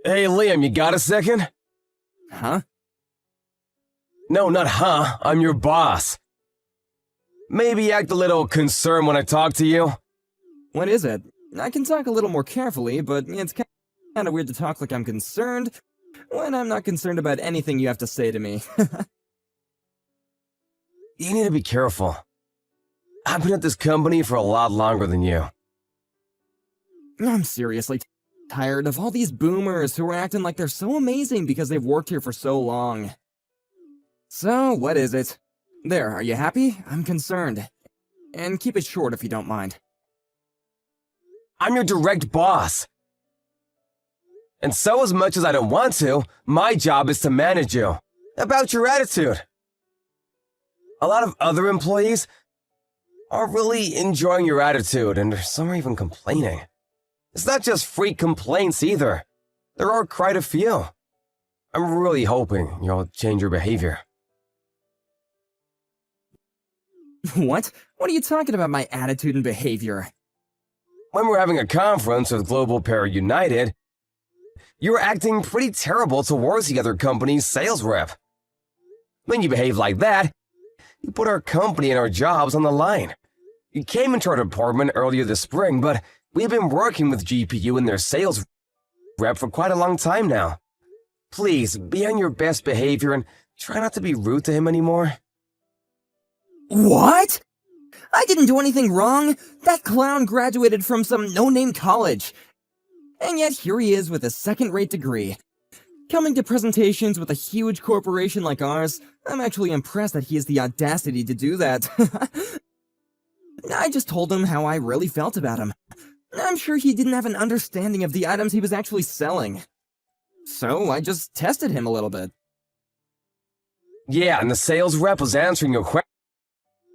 Hey, Liam, you got a second? Huh? No, not huh. I'm your boss. Maybe act a little concerned when I talk to you. What is it? I can talk a little more carefully, but it's kind of weird to talk like I'm concerned when I'm not concerned about anything you have to say to me. You need to be careful. I've been at this company for a lot longer than you. I'm seriously tired of all these boomers who are acting like they're so amazing because they've worked here for so long. So, what is it? There, are you happy? I'm concerned. And keep it short if you don't mind. I'm your direct boss. And so as much as I don't want to, my job is to manage you. About your attitude. A lot of other employees are really enjoying your attitude, and some are even complaining. It's not just freak complaints either. There are quite a few. I'm really hoping you'll change your behavior. What? What are you talking about, my attitude and behavior? When we're having a conference with Global Para United, you're acting pretty terrible towards the other company's sales rep. When you behave like that, you put our company and our jobs on the line. You came into our department earlier this spring, but we've been working with GPU and their sales rep for quite a long time now. Please, be on your best behavior and try not to be rude to him anymore. What? I didn't do anything wrong. That clown graduated from some no-name college. And yet here he is with a second-rate degree. Coming to presentations with a huge corporation like ours, I'm actually impressed that he has the audacity to do that. I just told him how I really felt about him. I'm sure he didn't have an understanding of the items he was actually selling. So I just tested him a little bit. Yeah, and the sales rep was answering your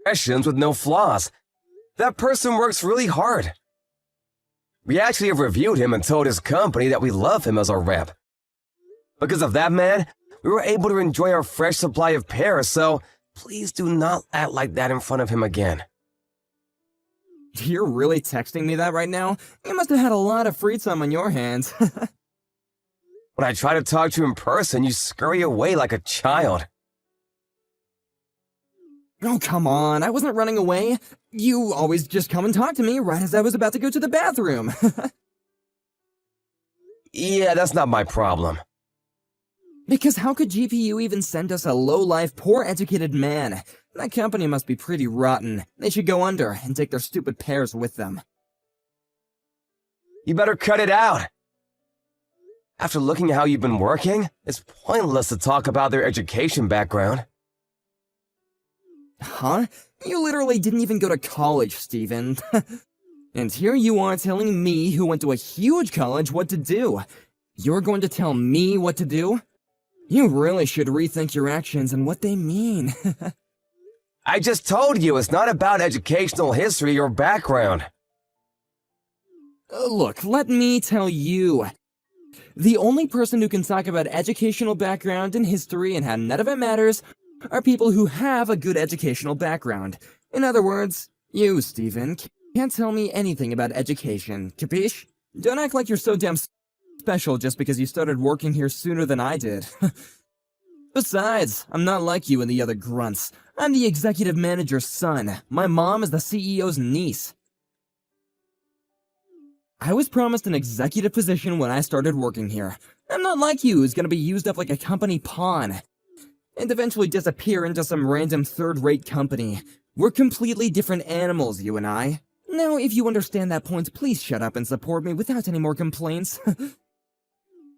questions with no flaws. That person works really hard. We actually have reviewed him and told his company that we love him as our rep. Because of that man, we were able to enjoy our fresh supply of pears, so please do not act like that in front of him again. You're really texting me that right now? You must have had a lot of free time on your hands. When I try to talk to you in person, you scurry away like a child. Oh, come on, I wasn't running away. You always just come and talk to me right as I was about to go to the bathroom. Yeah, that's not my problem. Because how could GPU even send us a low-life, poor-educated man? That company must be pretty rotten. They should go under and take their stupid pears with them. You better cut it out. After looking at how you've been working, it's pointless to talk about their education background. Huh? You literally didn't even go to college, Steven. And here you are telling me, who went to a huge college, what to do. You're going to tell me what to do? You really should rethink your actions and what they mean. I just told you it's not about educational history or background. Look, let me tell you. The only person who can talk about educational background and history and how none of it matters are people who have a good educational background. In other words, you, Steven, can't tell me anything about education, capiche? Don't act like you're so damn special just because you started working here sooner than I did. Besides, I'm not like you and the other grunts. I'm the executive manager's son. My mom is the CEO's niece. I was promised an executive position when I started working here. I'm not like you who's gonna be used up like a company pawn and eventually disappear into some random third-rate company. We're completely different animals, you and I. Now, if you understand that point, please shut up and support me without any more complaints.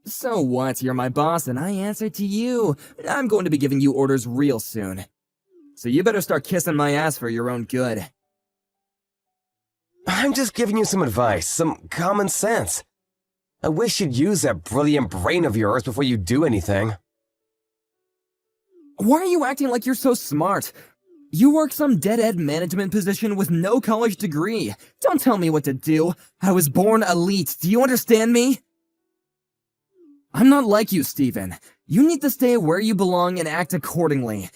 So what? You're my boss and I answer to you. I'm going to be giving you orders real soon. So you better start kissing my ass for your own good. I'm just giving you some advice, some common sense. I wish you'd use that brilliant brain of yours before you do anything. Why are you acting like you're so smart? You work some dead-end management position with no college degree. Don't tell me what to do. I was born elite. Do you understand me? I'm not like you, Steven. You need to stay where you belong and act accordingly.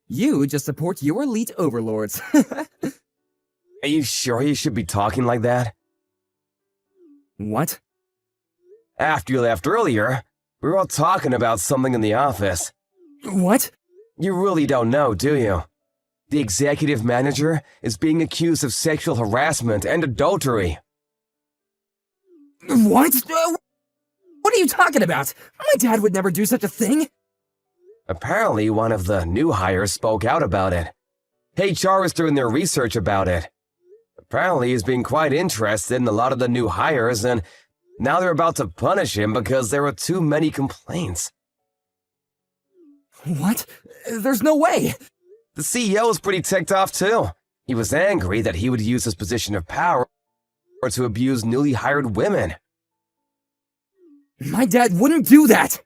You just support your elite overlords. Are you sure you should be talking like that? What? After you left earlier, we were all talking about something in the office. What? You really don't know, do you? The executive manager is being accused of sexual harassment and adultery. What? What are you talking about? My dad would never do such a thing. Apparently, one of the new hires spoke out about it. HR is doing their research about it. Apparently, he's being quite interested in a lot of the new hires, and now they're about to punish him because there were too many complaints. What? There's no way. The CEO is pretty ticked off, too. He was angry that he would use his position of power to abuse newly hired women. My dad wouldn't do that.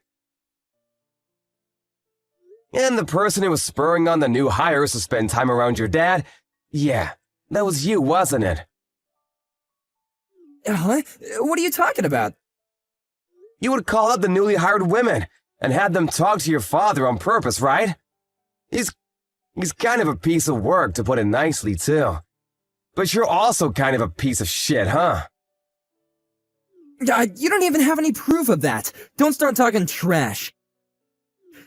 And the person who was spurring on the new hires to spend time around your dad, yeah, that was you, wasn't it? Huh? What are you talking about? You would call up the newly hired women and had them talk to your father on purpose, right? He's kind of a piece of work, to put it nicely, too. But you're also kind of a piece of shit, huh? You don't even have any proof of that. Don't start talking trash.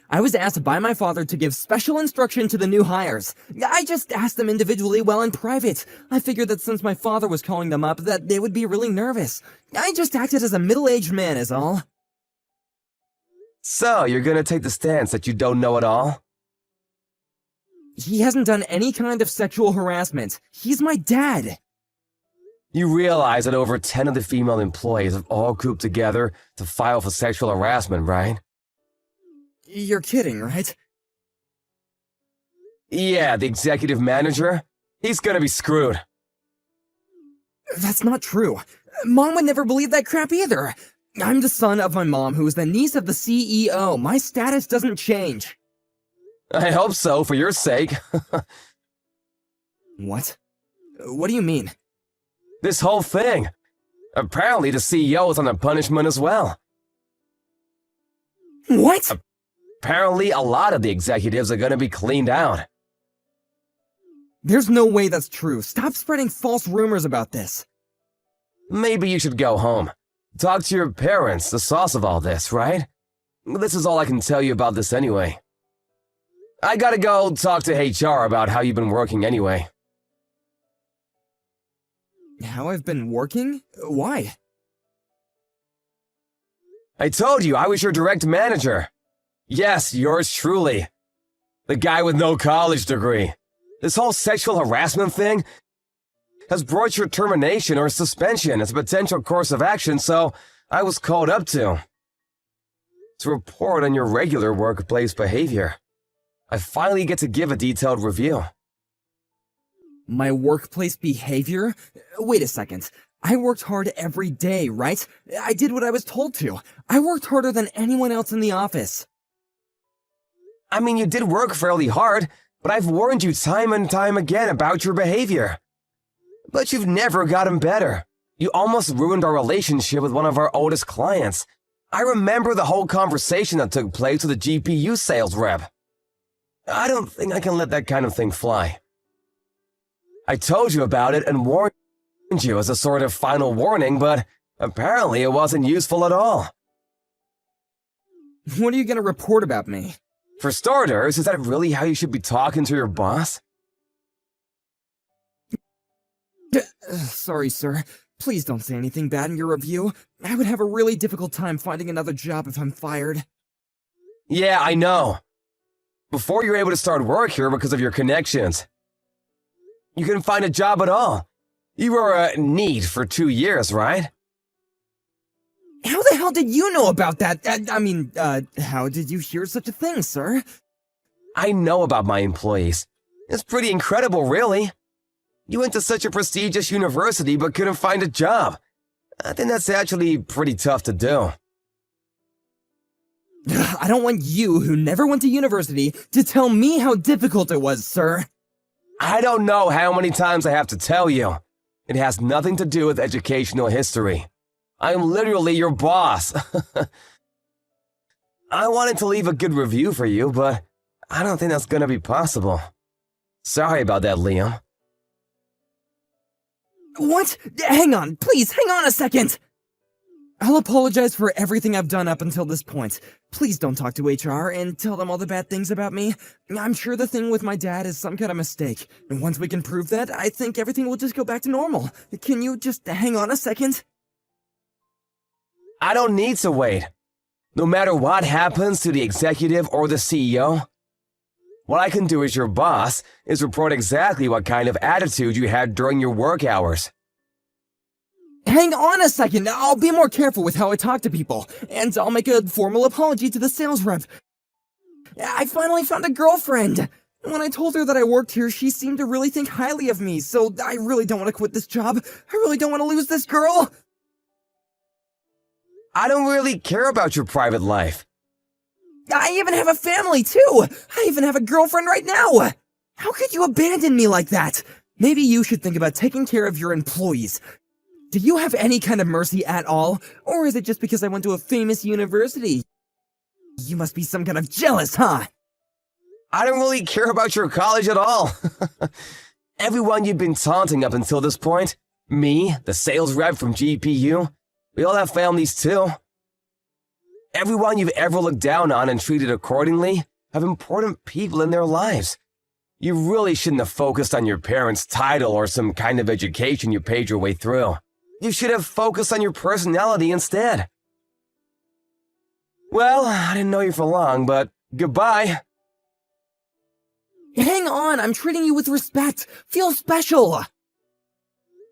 I was asked by my father to give special instruction to the new hires. I just asked them individually while in private. I figured that since my father was calling them up, that they would be really nervous. I just acted as a middle-aged man is all. So, you're gonna take the stance that you don't know it all? He hasn't done any kind of sexual harassment. He's my dad. You realize that over 10 of the female employees have all grouped together to file for sexual harassment, right? You're kidding, right? Yeah, the executive manager, he's gonna be screwed. That's not true. Mom would never believe that crap either. I'm the son of my mom, who is the niece of the CEO. My status doesn't change. I hope so, for your sake. What? What do you mean? This whole thing. Apparently the CEO is on a punishment as well. What? Apparently a lot of the executives are gonna be cleaned out. There's no way that's true. Stop spreading false rumors about this. Maybe you should go home. Talk to your parents, the source of all this, right? This is all I can tell you about this anyway. I gotta go talk to HR about how you've been working anyway. How I've been working? Why? I told you I was your direct manager. Yes, yours truly. The guy with no college degree. This whole sexual harassment thing has brought your termination or suspension as a potential course of action, so I was called up to report on your regular workplace behavior. I finally get to give a detailed review. My workplace behavior? Wait a second. I worked hard every day, right? I did what I was told to. I worked harder than anyone else in the office. I mean, you did work fairly hard, but I've warned you time and time again about your behavior. But you've never gotten better. You almost ruined our relationship with one of our oldest clients. I remember the whole conversation that took place with the GPU sales rep. I don't think I can let that kind of thing fly. I told you about it and warned you as a sort of final warning, but apparently it wasn't useful at all. What are you gonna report about me? For starters, is that really how you should be talking to your boss? Sorry, sir. Please don't say anything bad in your review. I would have a really difficult time finding another job if I'm fired. Yeah, I know. Before you're able to start work here because of your connections. You couldn't find a job at all. You were a need for 2 years, right? How the hell did you know about that? How did you hear such a thing, sir? I know about my employees. It's pretty incredible, really. You went to such a prestigious university but couldn't find a job. I think that's actually pretty tough to do. I don't want you, who never went to university, to tell me how difficult it was, sir. I don't know how many times I have to tell you. It has nothing to do with educational history. I am literally your boss. I wanted to leave a good review for you, but I don't think that's gonna be possible. Sorry about that, Liam. What? Hang on, please, hang on a second! I'll apologize for everything I've done up until this point. Please don't talk to HR and tell them all the bad things about me. I'm sure the thing with my dad is some kind of mistake, and once we can prove that, I think everything will just go back to normal. Can you just hang on a second? I don't need to wait. No matter what happens to the executive or the CEO, what I can do as your boss is report exactly what kind of attitude you had during your work hours. Hang on a second, I'll be more careful with how I talk to people, and I'll make a formal apology to the sales rep. I finally found a girlfriend! When I told her that I worked here, she seemed to really think highly of me, so I really don't want to quit this job. I really don't want to lose this girl! I don't really care about your private life. I even have a family, too! I even have a girlfriend right now! How could you abandon me like that? Maybe you should think about taking care of your employees. Do you have any kind of mercy at all? Or is it just because I went to a famous university? You must be some kind of jealous, huh? I don't really care about your college at all. Everyone you've been taunting up until this point, me, the sales rep from GPU, we all have families too. Everyone you've ever looked down on and treated accordingly have important people in their lives. You really shouldn't have focused on your parents' title or some kind of education you paid your way through. You should have focused on your personality instead. Well, I didn't know you for long, but goodbye. Hang on, I'm treating you with respect. Feel special.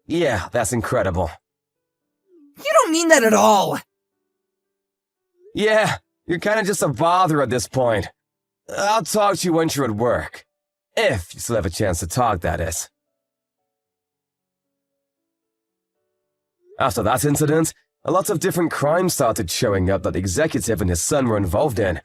Yeah, that's incredible. You don't mean that at all. Yeah, you're kind of just a bother at this point. I'll talk to you once you're at work. If you still have a chance to talk, that is. After that incident, a lot of different crimes started showing up that the executive and his son were involved in.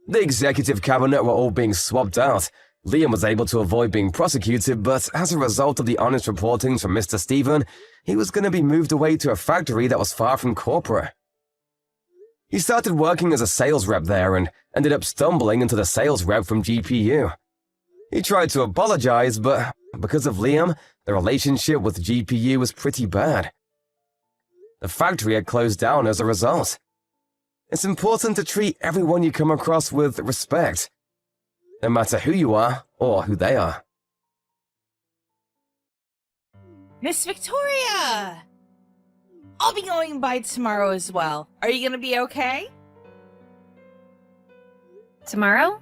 The executive cabinet were all being swapped out. Liam was able to avoid being prosecuted, but as a result of the honest reportings from Mr. Stephen, he was going to be moved away to a factory that was far from corporate. He started working as a sales rep there and ended up stumbling into the sales rep from GPU. He tried to apologize, but because of Liam, the relationship with GPU was pretty bad. The factory had closed down as a result. It's important to treat everyone you come across with respect, no matter who you are or who they are. Miss Victoria! I'll be going by tomorrow as well. Are you gonna be okay? Tomorrow?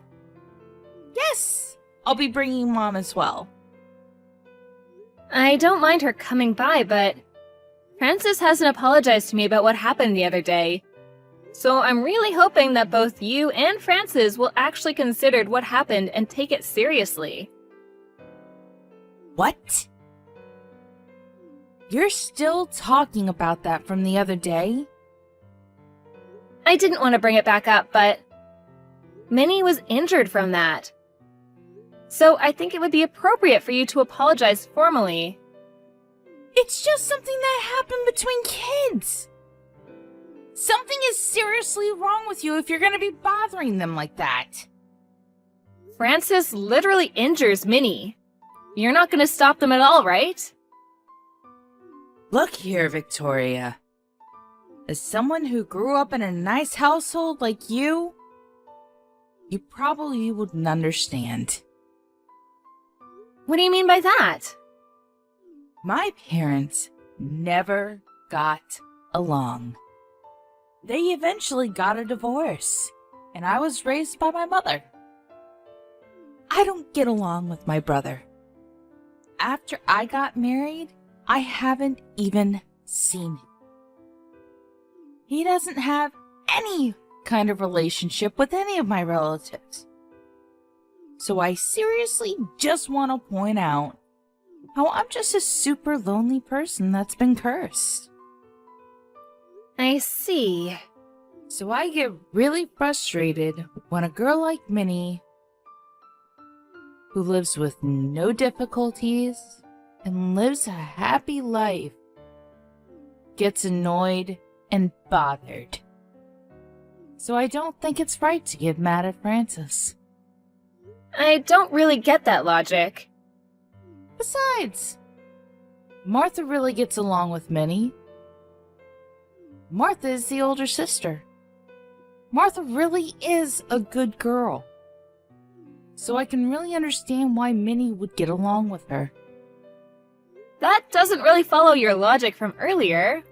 Yes! I'll be bringing Mom as well. I don't mind her coming by, but Francis hasn't apologized to me about what happened the other day. So I'm really hoping that both you and Francis will actually consider what happened and take it seriously. What? You're still talking about that from the other day? I didn't want to bring it back up, but Minnie was injured from that. So I think it would be appropriate for you to apologize formally. It's just something that happened between kids. Something is seriously wrong with you if you're gonna be bothering them like that. Francis literally injures Minnie. You're not going to stop them at all, right? Look here, Victoria. As someone who grew up in a nice household like you probably wouldn't understand. What do you mean by that? My parents never got along. They eventually got a divorce, and I was raised by my mother. I don't get along with my brother. After I got married, I haven't even seen him. He doesn't have any kind of relationship with any of my relatives. So I seriously just want to point out how I'm just a super lonely person that's been cursed. I see. So I get really frustrated when a girl like Minnie, who lives with no difficulties and lives a happy life, gets annoyed and bothered. So I don't think it's right to get mad at Francis. I don't really get that logic. Besides, Martha really gets along with Minnie. Martha is the older sister. Martha really is a good girl. So I can really understand why Minnie would get along with her. That doesn't really follow your logic from earlier.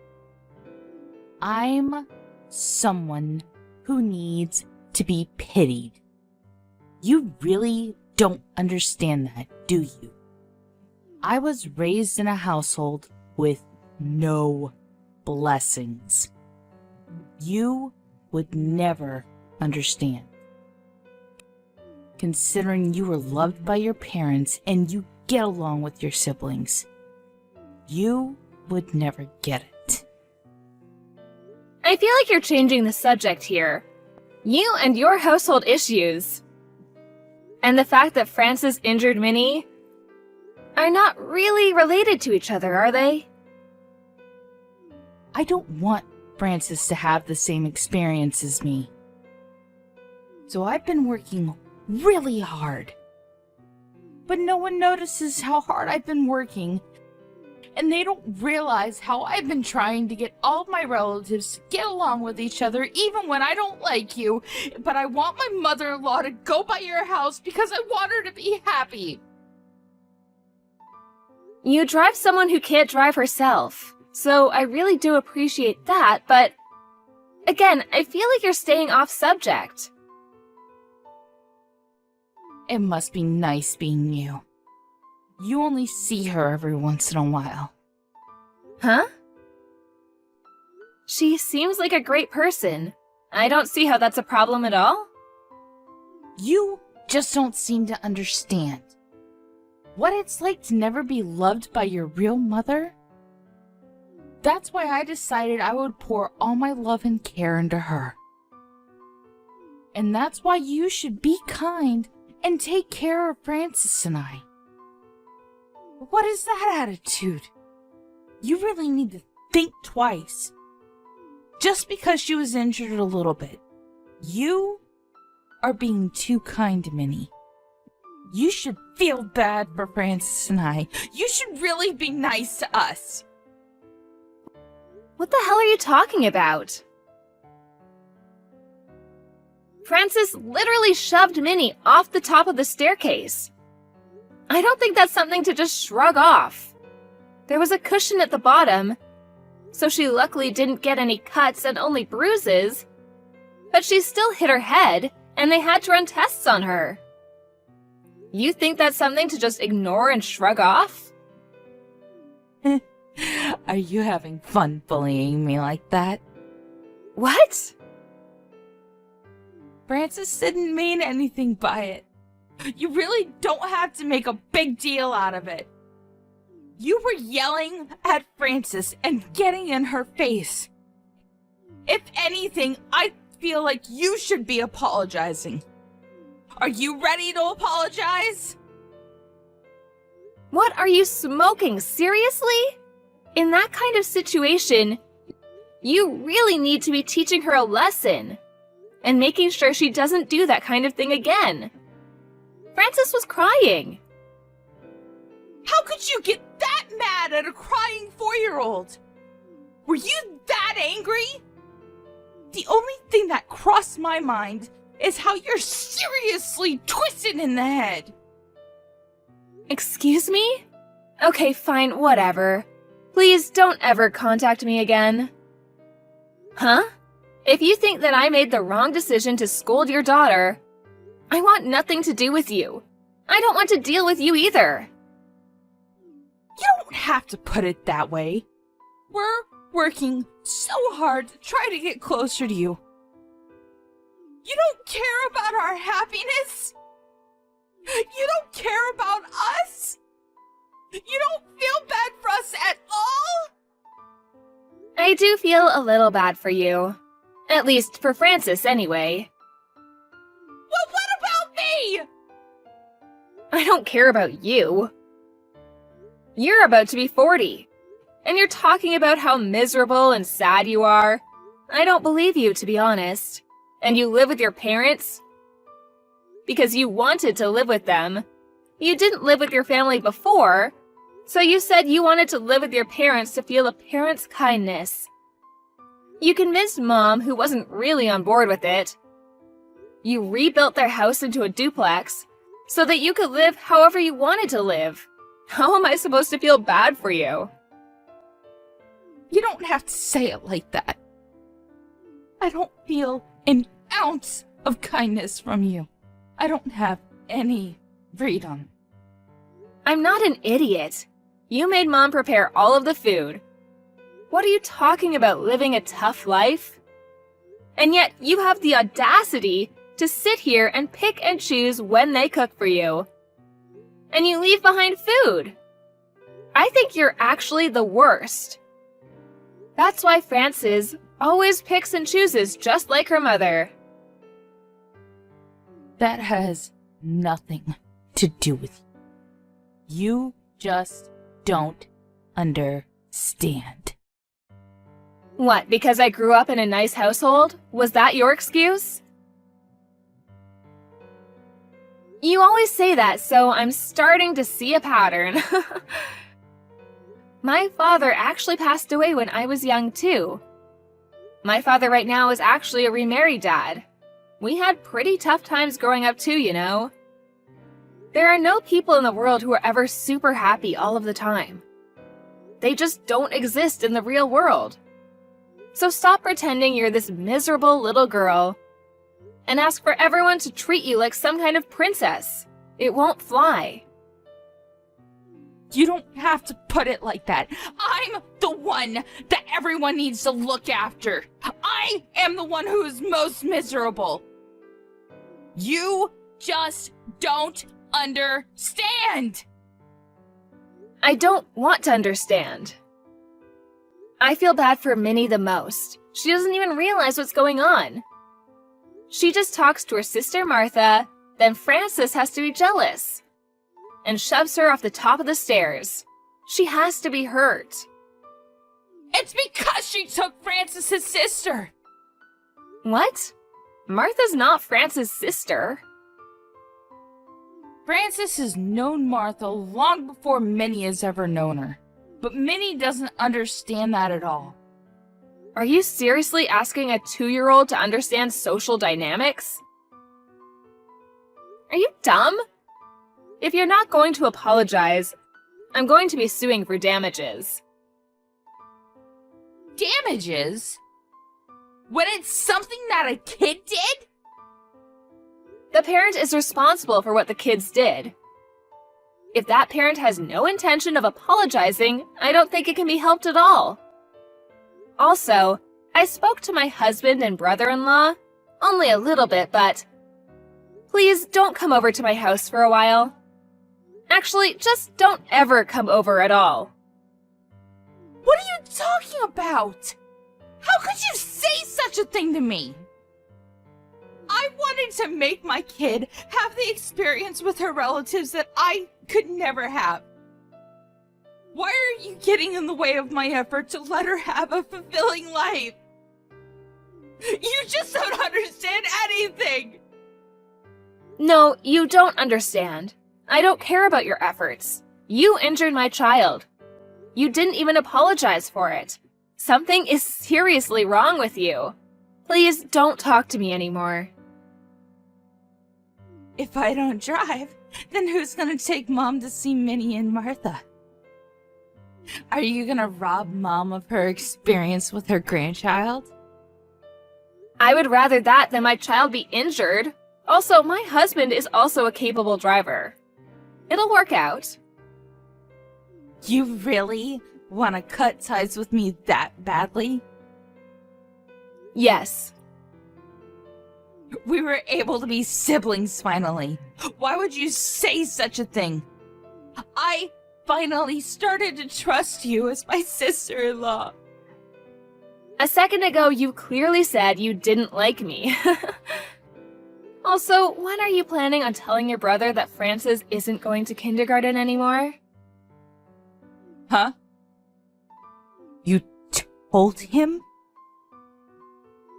I'm someone who needs to be pitied. You really don't understand that, do you? I was raised in a household with no blessings. You would never understand. Considering you were loved by your parents and you get along with your siblings, you would never get it. I feel like you're changing the subject here. You and your household issues, and the fact that Francis injured Minnie, are not really related to each other, are they? I don't want Francis to have the same experience as me. So I've been working really hard. But no one notices how hard I've been working, and they don't realize how I've been trying to get all of my relatives to get along with each other even when I don't like you, but I want my mother-in-law to go by your house because I want her to be happy. You drive someone who can't drive herself, so I really do appreciate that, but again, I feel like you're staying off subject. It must be nice being you. You only see her every once in a while. Huh? She seems like a great person. I don't see how that's a problem at all. You just don't seem to understand what it's like to never be loved by your real mother. That's why I decided I would pour all my love and care into her. And that's why you should be kind and take care of Francis and I. What is that attitude? You really need to think twice. Just because she was injured a little bit, you are being too kind to Minnie. You should feel bad for Francis and I. You should really be nice to us. What the hell are you talking about? Francis literally shoved Minnie off the top of the staircase. I don't think that's something to just shrug off. There was a cushion at the bottom, so she luckily didn't get any cuts and only bruises, but she still hit her head, and they had to run tests on her. You think that's something to just ignore and shrug off? Are you having fun bullying me like that? What? Francis didn't mean anything by it. You really don't have to make a big deal out of it. You were yelling at Francis and getting in her face. If anything, I feel like you should be apologizing. Are you ready to apologize? What are you smoking? Seriously? In that kind of situation, you really need to be teaching her a lesson and making sure she doesn't do that kind of thing again. Francis was crying. How could you get that mad at a crying 4-year-old? Were you that angry? The only thing that crossed my mind is how you're seriously twisted in the head. Excuse me? Okay, fine, whatever. Please don't ever contact me again. Huh? If you think that I made the wrong decision to scold your daughter, I want nothing to do with you. I don't want to deal with you either. You don't have to put it that way. We're working so hard to try to get closer to you. You don't care about our happiness? You don't care about us? You don't feel bad for us at all? I do feel a little bad for you. At least for Francis, anyway. Well, what about me? I don't care about you. You're about to be 40, and you're talking about how miserable and sad you are. I don't believe you, to be honest. And you live with your parents? Because you wanted to live with them. You didn't live with your family before, so you said you wanted to live with your parents to feel a parent's kindness. You convinced Mom, who wasn't really on board with it. You rebuilt their house into a duplex so that you could live however you wanted to live. How am I supposed to feel bad for you? You don't have to say it like that. I don't feel an ounce of kindness from you. I don't have any freedom. I'm not an idiot. You made Mom prepare all of the food. What are you talking about, living a tough life? And yet you have the audacity to sit here and pick and choose when they cook for you. And you leave behind food. I think you're actually the worst. That's why Frances always picks and chooses just like her mother. That has nothing to do with you. You just don't understand. What, because I grew up in a nice household? Was that your excuse? You always say that, so I'm starting to see a pattern. My father actually passed away when I was young, too. My father right now is actually a remarried dad. We had pretty tough times growing up, too, you know. There are no people in the world who are ever super happy all of the time. They just don't exist in the real world. So stop pretending you're this miserable little girl and ask for everyone to treat you like some kind of princess. It won't fly. You don't have to put it like that. I'm the one that everyone needs to look after. I am the one who is most miserable. You just don't understand. I don't want to understand. I feel bad for Minnie the most. She doesn't even realize what's going on. She just talks to her sister Martha, then Frances has to be jealous and shoves her off the top of the stairs. She has to be hurt. It's because she took Francis's sister. What? Martha's not Frances' sister. Frances has known Martha long before Minnie has ever known her. But Minnie doesn't understand that at all. Are you seriously asking a 2-year-old to understand social dynamics? Are you dumb? If you're not going to apologize, I'm going to be suing for damages. Damages? When it's something that a kid did? The parent is responsible for what the kids did. If that parent has no intention of apologizing, I don't think it can be helped at all. Also, I spoke to my husband and brother-in-law, only a little bit, but please don't come over to my house for a while. Actually, just don't ever come over at all. What are you talking about? How could you say such a thing to me? I wanted to make my kid have the experience with her relatives that I could never have. Why are you getting in the way of my effort to let her have a fulfilling life? You just don't understand anything! No, you don't understand. I don't care about your efforts. You injured my child. You didn't even apologize for it. Something is seriously wrong with you. Please don't talk to me anymore. If I don't drive, then who's gonna take Mom to see Minnie and Martha? Are you gonna rob Mom of her experience with her grandchild? I would rather that than my child be injured. Also, my husband is also a capable driver. It'll work out. You really want to cut ties with me that badly? Yes. We were able to be siblings finally. Why would you say such a thing? I finally started to trust you as my sister-in-law. A second ago, you clearly said you didn't like me. Also, when are you planning on telling your brother that Frances isn't going to kindergarten anymore? Huh? You told him?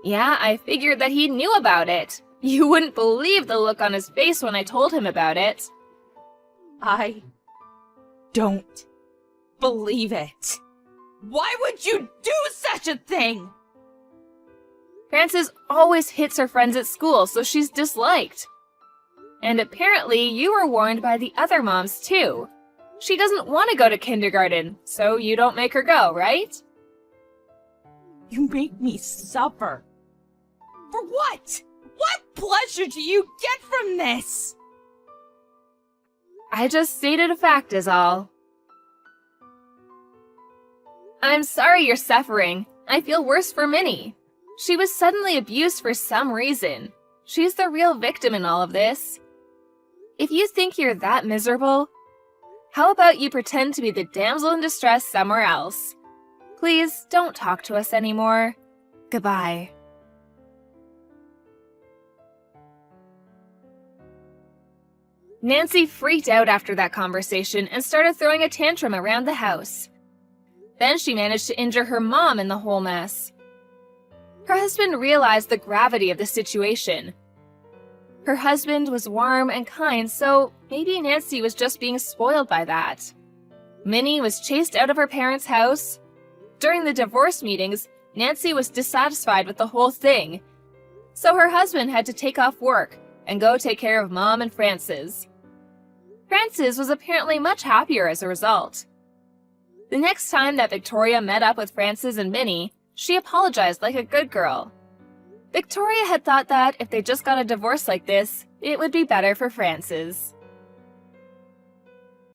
Yeah, I figured that he knew about it. You wouldn't believe the look on his face when I told him about it. I don't believe it. Why would you do such a thing? Frances always hits her friends at school, so she's disliked. And apparently you were warned by the other moms too. She doesn't want to go to kindergarten, so you don't make her go, right? You make me suffer. For what? What pleasure do you get from this? I just stated a fact is all. I'm sorry you're suffering. I feel worse for Minnie. She was suddenly abused for some reason. She's the real victim in all of this. If you think you're that miserable, how about you pretend to be the damsel in distress somewhere else? Please don't talk to us anymore. Goodbye. Nancy freaked out after that conversation and started throwing a tantrum around the house. Then she managed to injure her mom in the whole mess. Her husband realized the gravity of the situation. Her husband was warm and kind, so maybe Nancy was just being spoiled by that. Minnie was chased out of her parents' house. During the divorce meetings, Nancy was dissatisfied with the whole thing, so her husband had to take off work and go take care of Mom and Frances. Frances was apparently much happier as a result. The next time that Victoria met up with Frances and Minnie, she apologized like a good girl. Victoria had thought that if they just got a divorce like this, it would be better for Frances.